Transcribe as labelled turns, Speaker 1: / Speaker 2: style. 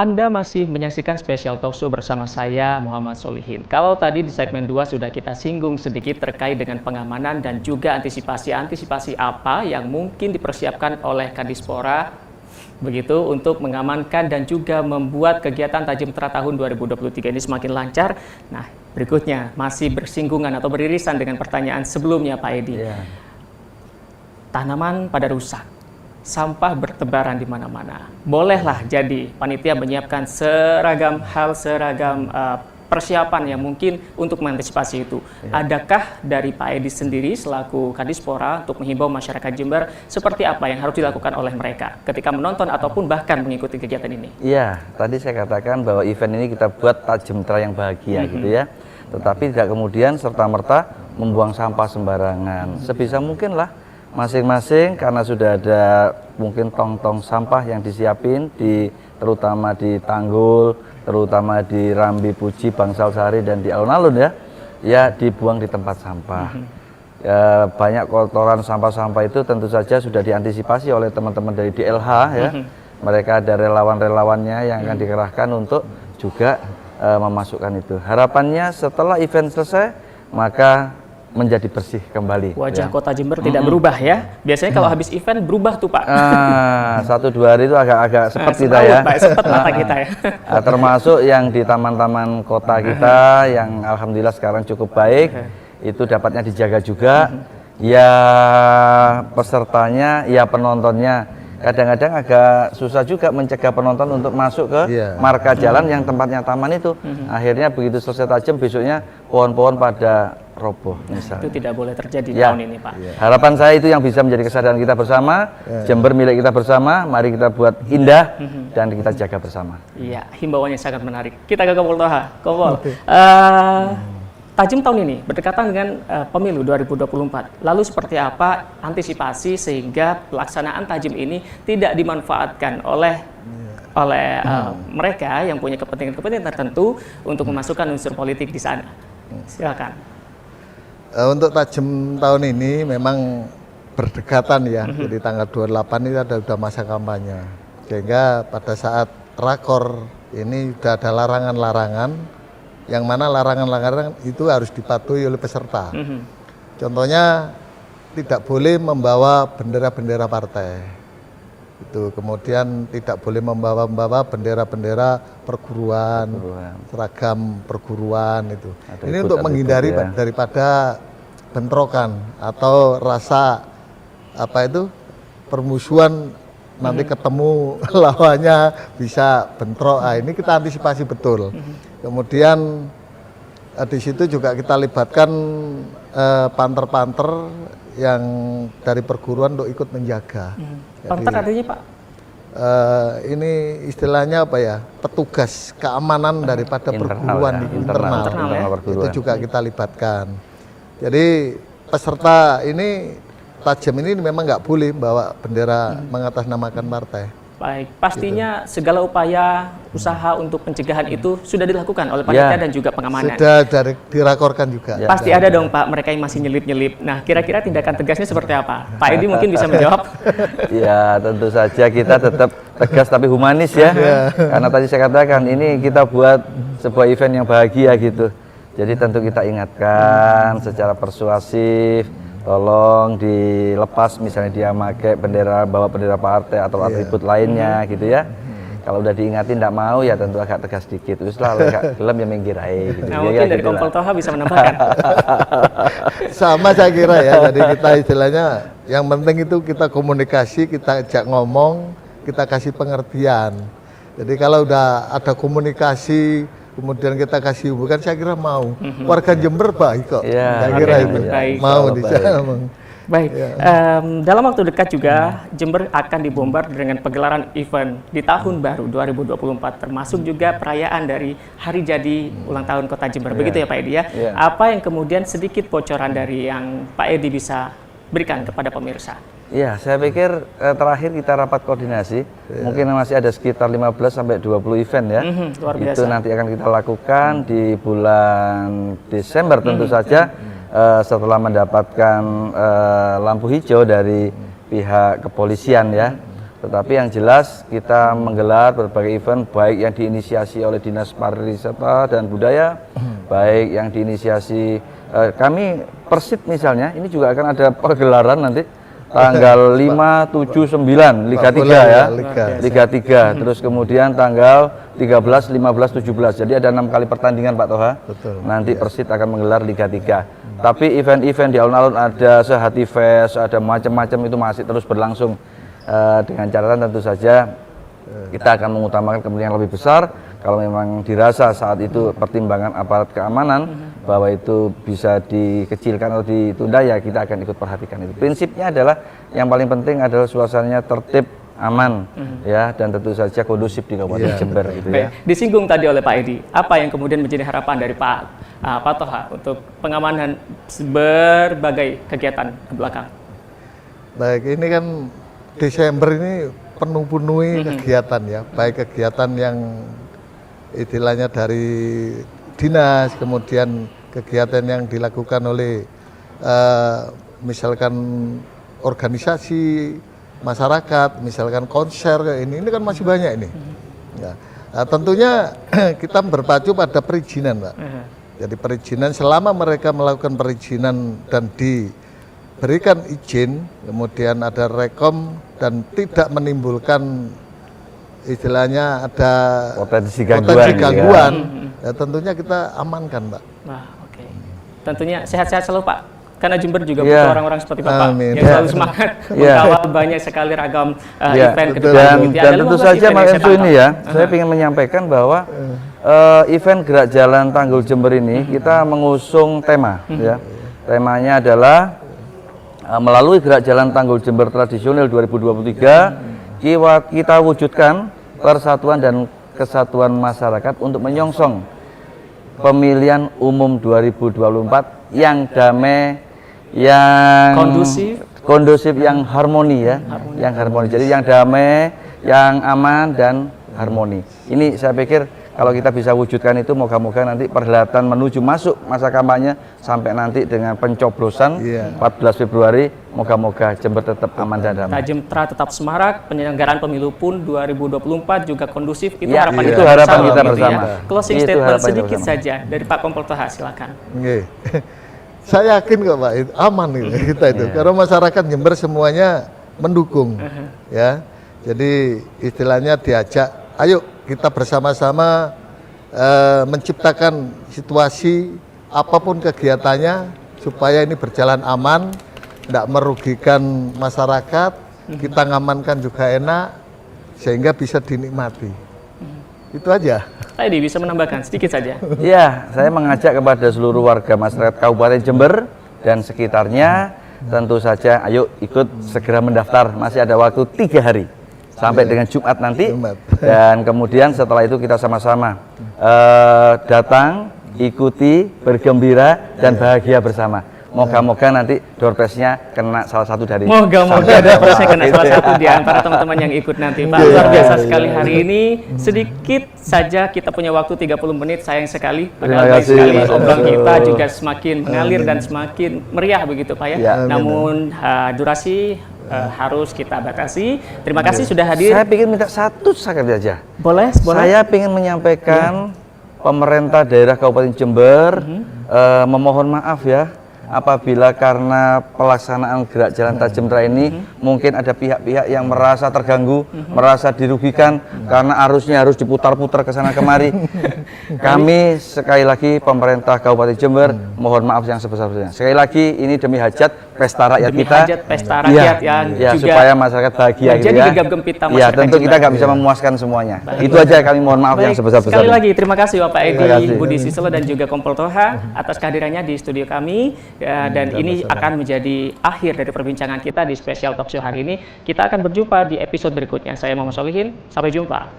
Speaker 1: Anda masih menyaksikan Special Talk Show bersama saya, Muhammad Solihin. Kalau tadi di segmen 2 sudah kita singgung sedikit terkait dengan pengamanan dan juga antisipasi apa yang mungkin dipersiapkan oleh Kadispora begitu untuk mengamankan dan juga membuat kegiatan Tajim Tra tahun 2023 ini semakin lancar. Nah, berikutnya masih bersinggungan atau beririsan dengan pertanyaan sebelumnya Pak Edi. Tanaman pada rusak, sampah bertebaran di mana-mana. Bolehlah jadi panitia menyiapkan seragam persiapan yang mungkin untuk mengantisipasi itu. Adakah dari Pak Edi sendiri selaku Kadispora untuk menghimbau masyarakat Jember seperti apa yang harus dilakukan oleh mereka ketika menonton ataupun bahkan mengikuti kegiatan ini?
Speaker 2: Iya, tadi saya katakan bahwa event ini kita buat Tajim Tra yang bahagia gitu ya. Tetapi tidak kemudian serta-merta membuang sampah sembarangan. Sebisa mungkin lah masing-masing, karena sudah ada mungkin tong-tong sampah yang disiapin terutama di Tanggul, terutama di Rambi Puji, Bangsal Sari dan di alun-alun ya dibuang di tempat sampah. Banyak kotoran sampah-sampah itu tentu saja sudah diantisipasi oleh teman-teman dari DLH ya. Mereka ada relawan-relawannya yang akan dikerahkan untuk juga memasukkan itu. Harapannya setelah event selesai maka menjadi bersih kembali.
Speaker 1: Wajah Kota Jember tidak berubah ya. Biasanya kalau habis event berubah tuh Pak.
Speaker 2: 1-2 hari itu agak sepet kita ya.
Speaker 1: Sepet mata kita ya.
Speaker 2: Termasuk yang di taman-taman kota kita yang alhamdulillah sekarang cukup baik, itu dapatnya dijaga juga. Ya pesertanya, ya penontonnya. Kadang-kadang agak susah juga mencegah penonton untuk masuk ke marka jalan yang tempatnya taman itu. Akhirnya begitu selesai Tajim, besoknya pohon-pohon pada roboh misalnya.
Speaker 1: Itu tidak boleh terjadi tahun ini Pak.
Speaker 2: Harapan saya itu yang bisa menjadi kesadaran kita bersama, Jember milik kita bersama, mari kita buat indah dan kita jaga bersama.
Speaker 1: Iya, himbauannya sangat menarik. Kita ke Kompol Toha. Kompol, Tajim tahun ini berdekatan dengan pemilu 2024. Lalu seperti apa antisipasi sehingga pelaksanaan Tajim ini tidak dimanfaatkan oleh mereka yang punya kepentingan tertentu untuk memasukkan unsur politik di sana? Silakan.
Speaker 3: Untuk Tajim tahun ini memang berdekatan ya, jadi tanggal 28 ini udah masa kampanye. Sehingga pada saat rakor ini sudah ada larangan-larangan, yang mana larangan-larangan itu harus dipatuhi oleh peserta. Contohnya tidak boleh membawa bendera-bendera partai. Itu kemudian tidak boleh membawa bendera-bendera perguruan, seragam perguruan itu. Ini untuk menghindari daripada bentrokan atau rasa permusuhan, nanti ketemu lawannya bisa bentrok. Ini kita antisipasi betul. Kemudian di situ juga kita libatkan panter-panter yang dari perguruan untuk ikut menjaga.
Speaker 1: Panter artinya Pak?
Speaker 3: Ini istilahnya apa ya? Petugas keamanan daripada perguruan internal itu juga kita libatkan. Jadi peserta ini Tajim ini memang nggak boleh bawa bendera mengatasnamakan partai.
Speaker 1: Baik, pastinya segala upaya usaha untuk pencegahan itu sudah dilakukan oleh panitia dan juga pengamanan.
Speaker 3: Sudah dirakorkan juga.
Speaker 1: Pasti ada dong Pak, mereka yang masih nyelip-nyelip. Nah, kira-kira tindakan tegasnya seperti apa? Pak Edi mungkin bisa menjawab.
Speaker 2: Ya, tentu saja kita tetap tegas tapi humanis ya. Karena tadi saya katakan ini kita buat sebuah event yang bahagia gitu. Jadi tentu kita ingatkan secara persuasif. Tolong dilepas misalnya dia pakai bawa bendera partai atau atribut lainnya gitu ya. Kalau udah diingatin tidak mau ya tentu agak tegas sedikit. Terus lah agak gelem ya minggir aja gitu.
Speaker 1: Nah, mungkin dari Kompol Toha bisa menambahkan.
Speaker 3: Sama saya kira ya. Jadi kita istilahnya yang penting itu kita komunikasi, kita ajak ngomong, kita kasih pengertian. Jadi kalau udah ada komunikasi kemudian kita kasih hubungan, saya kira mau. Warga Jember baik kok. Saya kira itu mau di sana.
Speaker 1: Baik, dalam waktu dekat juga Jember akan dibombar dengan pegelaran event di tahun baru 2024, termasuk juga perayaan dari hari jadi ulang tahun Kota Jember. Begitu ya Pak Edi ya? Apa yang kemudian sedikit bocoran dari yang Pak Edi bisa berikan kepada pemirsa?
Speaker 2: Iya, saya pikir terakhir kita rapat koordinasi, mungkin masih ada sekitar 15-20 event ya.
Speaker 1: Luar biasa.
Speaker 2: Itu nanti akan kita lakukan di bulan Desember tentu saja, setelah mendapatkan lampu hijau dari pihak kepolisian ya. Tetapi yang jelas kita menggelar berbagai event baik yang diinisiasi oleh Dinas Pariwisata dan Budaya, baik yang diinisiasi kami Persib misalnya, ini juga akan ada pergelaran nanti tanggal 5, 7, 9 Liga 3 ya. Liga 3. Terus kemudian tanggal 13, 15, 17. Jadi ada 6 kali pertandingan Pak Toha.
Speaker 3: Betul.
Speaker 2: Nanti Persib akan menggelar Liga 3. Tapi event-event di alun-alun ada Sehati Fest, ada macam-macam itu masih terus berlangsung. Dengan catatan tentu saja kita akan mengutamakan kepentingan lebih besar. Kalau memang dirasa saat itu pertimbangan aparat keamanan bahwa itu bisa dikecilkan atau ditunda, ya kita akan ikut perhatikan itu. Prinsipnya adalah yang paling penting adalah suasananya tertib, aman, ya, dan tentu saja kondusif di Kabupaten Jember gitu ya.
Speaker 1: Disinggung tadi oleh Pak Edi, apa yang kemudian menjadi harapan dari Pak Toha untuk pengamanan berbagai kegiatan ke belakang?
Speaker 3: Baik, ini kan Desember ini penuh-penuhi kegiatan ya, baik kegiatan yang istilahnya dari dinas, kemudian kegiatan yang dilakukan oleh misalkan organisasi masyarakat, misalkan konser kayak ini kan masih banyak ini. Ya. Nah, tentunya kita berpacu pada perizinan, Pak. Jadi perizinan, selama mereka melakukan perizinan dan diberikan izin, kemudian ada rekom dan tidak menimbulkan istilahnya ada
Speaker 2: Potensi gangguan,
Speaker 3: gangguan, ya tentunya kita amankan, Pak.
Speaker 1: Wah, oke. Tentunya sehat-sehat selalu, Pak. Karena Jember juga
Speaker 2: Ya.
Speaker 1: butuh orang-orang seperti Bapak
Speaker 3: Amin.
Speaker 1: yang selalu semangat mengawal banyak sekali ragam event ke depan.
Speaker 2: Dan,
Speaker 1: gitu ya.
Speaker 2: dan
Speaker 1: Ada
Speaker 2: tentu
Speaker 1: 15
Speaker 2: saja
Speaker 1: event
Speaker 2: Mas
Speaker 1: yang saya
Speaker 2: Enzo ini
Speaker 1: pantau.
Speaker 2: ya, saya ingin menyampaikan bahwa event Gerak Jalan Tanggul Jember ini kita mengusung tema ya. Temanya adalah melalui Gerak Jalan Tanggul Jember Tradisional 2023 kita wujudkan persatuan dan kesatuan masyarakat untuk menyongsong pemilihan umum 2024 yang damai, yang kondusif, yang harmoni ya, yang harmoni. Jadi yang damai, yang aman dan harmoni. Ini saya pikir kalau kita bisa wujudkan itu, moga-moga nanti perhelatan menuju masuk masa kampanye sampai nanti dengan pencoblosan 14 Februari, moga-moga Jember tetap aman dan damai.
Speaker 1: Tajemtra tetap semarak, penyelenggaraan pemilu pun 2024 juga kondusif. Itu
Speaker 2: Ya,
Speaker 1: harapan
Speaker 2: itu
Speaker 1: kita
Speaker 2: harapan
Speaker 1: bersama,
Speaker 2: kita
Speaker 1: gitu
Speaker 2: bersama.
Speaker 1: ya. Closing
Speaker 2: Itu
Speaker 1: statement
Speaker 2: harapan kita
Speaker 1: sedikit
Speaker 2: bersama.
Speaker 1: saja dari Pak Kompol Toha, silakan.
Speaker 3: Oke. Saya yakin kok, Pak, itu aman gitu, kita itu. Karena masyarakat Jember semuanya mendukung, ya. Jadi istilahnya diajak, ayo kita bersama-sama menciptakan situasi apapun kegiatannya supaya ini berjalan aman, tidak merugikan masyarakat, kita ngamankan juga enak, sehingga bisa dinikmati. Itu aja.
Speaker 1: Pak Edi bisa menambahkan sedikit saja.
Speaker 2: Ya, saya mengajak kepada seluruh warga masyarakat Kabupaten Jember dan sekitarnya, tentu saja ayo ikut segera mendaftar, masih ada waktu 3 hari sampai dengan Jumat nanti. Dan kemudian setelah itu kita sama-sama datang, ikuti, bergembira dan bahagia bersama. Moga-moga nanti door prize-nya kena salah satu dari
Speaker 1: Moga-moga door prize-nya kena salah satu di antara teman-teman yang ikut nanti. Pak, luar biasa sekali hari ini. Sedikit saja kita punya waktu 30 menit, sayang sekali. Padahal baik sekali obrolan kita juga semakin mengalir dan semakin meriah begitu Pak ya. Namun durasi harus kita batasi. Terima kasih sudah hadir.
Speaker 2: Saya ingin minta satu sekali aja.
Speaker 1: Boleh?
Speaker 2: Saya ingin menyampaikan pemerintah daerah Kabupaten Jember memohon maaf ya, apabila karena pelaksanaan Gerak Jalan Tajemtra ini mungkin ada pihak-pihak yang merasa terganggu, merasa dirugikan karena arusnya harus diputar-putar ke sana kemari. Kami sekali lagi pemerintah Kabupaten Jember mohon maaf yang sebesar-besarnya. Sekali lagi ini demi hajat pesta rakyat
Speaker 1: Demi
Speaker 2: kita.
Speaker 1: hajat pesta rakyat yang
Speaker 2: ya,
Speaker 1: juga
Speaker 2: supaya masyarakat bahagia gitu
Speaker 1: menjadi
Speaker 2: ya.
Speaker 1: gegap gempita
Speaker 2: Ya,
Speaker 1: masyarakat
Speaker 2: tentu kita
Speaker 1: Jember.
Speaker 2: nggak bisa memuaskan semuanya. Itu aja kami mohon maaf yang
Speaker 1: Baik,
Speaker 2: sebesar-besarnya.
Speaker 1: sekali lagi terima kasih Bapak
Speaker 2: Terima
Speaker 1: Edi
Speaker 2: kasih.
Speaker 1: Budi Siselo dan juga Kompol Toha atas kehadirannya di studio kami. Dan ini akan menjadi akhir dari perbincangan kita di Special Talk Show hari ini. Kita akan berjumpa di episode berikutnya. Saya Muhammad Solihin, sampai jumpa.